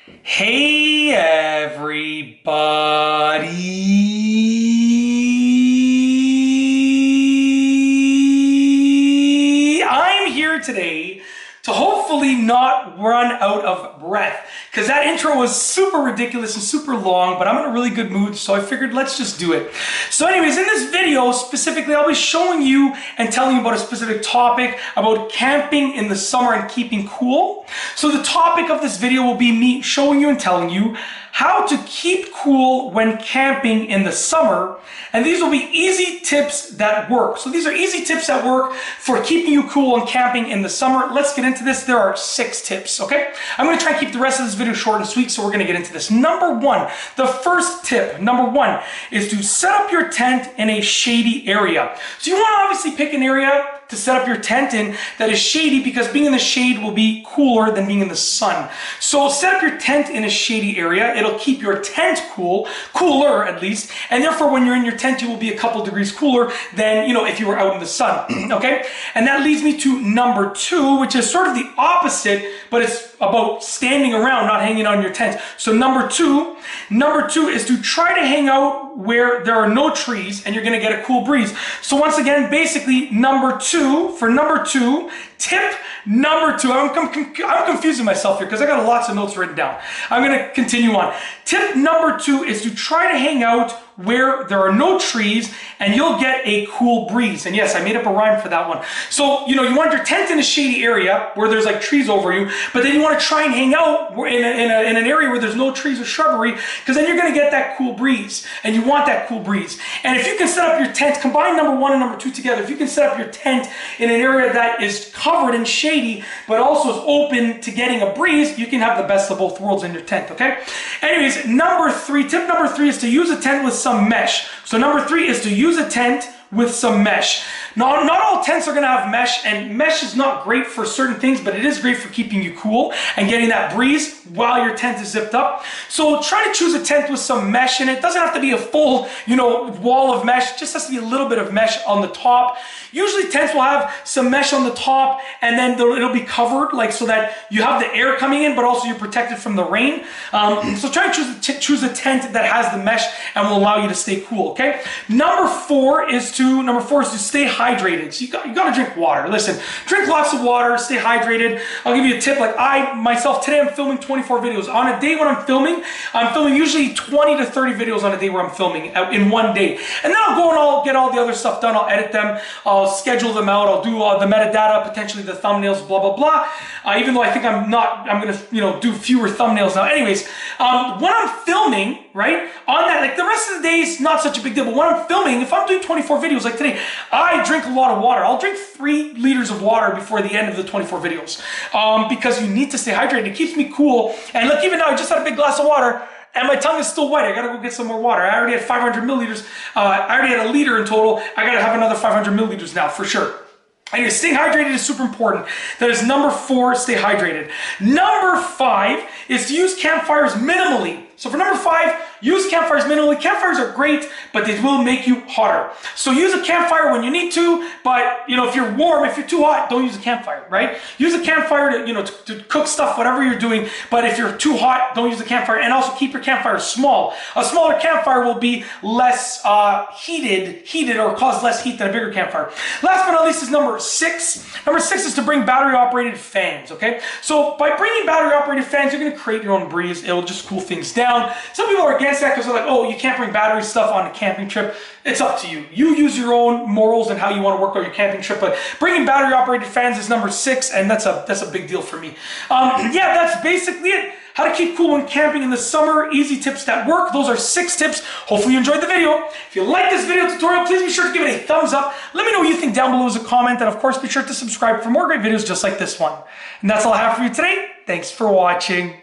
Hey everybody! I'm here today to hopefully not run out of breath because that intro was super ridiculous and super long, but I'm in a really good mood, so I figured let's just do it. So anyways, in this video specifically, I'll be showing you and telling you about a specific topic about camping in the summer and keeping cool. So the topic of this video will be me showing you and telling you how to keep cool when camping in the summer, and these will be easy tips that work. So these are easy tips that work for keeping you cool when camping in the summer. Let's get into this. There are 6 tips, okay? I'm gonna try and keep the rest of this video short and sweet, so we're gonna get into this. Number 1, the first tip, number 1, is to set up your tent in a shady area. So you wanna obviously pick an area to set up your tent in that is shady, because being in the shade will be cooler than being in the sun. So set up your tent in a shady area. It'll keep your tent cooler at least, and therefore when you're in your tent you will be a couple degrees cooler than, you know, if you were out in the sun. Okay? And that leads me to number 2, which is sort of the opposite, but it's about standing around, not hanging on your tent. So number two is to try to hang out where there are no trees and you're gonna get a cool breeze. So once again, basically tip number 2, I'm confusing myself here because I got lots of notes written down. I'm gonna continue on. Tip number 2 is to try to hang out where there are no trees and you'll get a cool breeze. And yes, I made up a rhyme for that one. So, you know, you want your tent in a shady area where there's like trees over you, but then you want to try and hang out in an area where there's no trees or shrubbery, because then you're going to get that cool breeze, and you want that cool breeze. And if you can set up your tent, combine number 1 and number 2 together, if you can set up your tent in an area that is covered and shady, but also is open to getting a breeze, you can have the best of both worlds in your tent, okay? Anyways, tip number 3 is to use a tent with some mesh. So number 3 is to use a tent with some mesh. Now, not all tents are gonna have mesh, and mesh is not great for certain things, but it is great for keeping you cool and getting that breeze while your tent is zipped up. So try to choose a tent with some mesh in it. It doesn't have to be a full, you know, wall of mesh. It just has to be a little bit of mesh on the top. Usually tents will have some mesh on the top, and then it'll be covered, like, so that you have the air coming in, but also you're protected from the rain. So try to choose a tent that has the mesh and will allow you to stay cool, okay? Number 4 is to stay hydrated. So you gotta drink water. Listen, drink lots of water, stay hydrated. I'll give you a tip. Like today I'm filming 24 videos. On a day when I'm filming usually 20 to 30 videos on a day where I'm filming in one day. And then I'll go and I'll get all the other stuff done. I'll edit them, I'll schedule them out, I'll do the metadata, potentially the thumbnails, blah, blah, blah. Even though I think I'm gonna, you know, do fewer thumbnails now. Anyways, when I'm filming, right, on that, like the rest of the day is not such a big deal, but when I'm filming, if I'm doing 24 videos like today, I drink a lot of water. I'll drink 3 liters of water before the end of the 24 videos, because you need to stay hydrated. It keeps me cool. And look, even now I just had a big glass of water and my tongue is still wet. I gotta go get some more water. I already had 500 milliliters. I already had a liter in total. I gotta have another 500 milliliters now for sure. Anyway, staying hydrated is super important. That is number 4, stay hydrated. Number 5 is to use campfires minimally. So for number 5, use campfires minimally. Campfires are great, but they will make you hotter. So use a campfire when you need to, but, you know, if you're warm, if you're too hot, don't use a campfire, right? Use a campfire to, you know, to cook stuff, whatever you're doing, but if you're too hot, don't use a campfire. And also keep your campfire small. A smaller campfire will be less heated or cause less heat than a bigger campfire. Last but not least is number 6. Number 6 is to bring battery-operated fans, okay? So by bringing battery-operated fans, you're gonna create your own breeze. It'll just cool things down. Some people are against that because they're like, oh, you can't bring battery stuff on a camping trip. It's up to you. You use your own morals and how you want to work on your camping trip, but bringing battery-operated fans is number 6, and that's a big deal for me. Yeah, that's basically it. How to keep cool when camping in the summer, easy tips that work. Those are 6 tips. Hopefully you enjoyed the video. If you like this video tutorial, please be sure to give it a thumbs up. Let me know what you think down below as a comment, and of course be sure to subscribe for more great videos just like this one. And that's all I have for you today. Thanks for watching.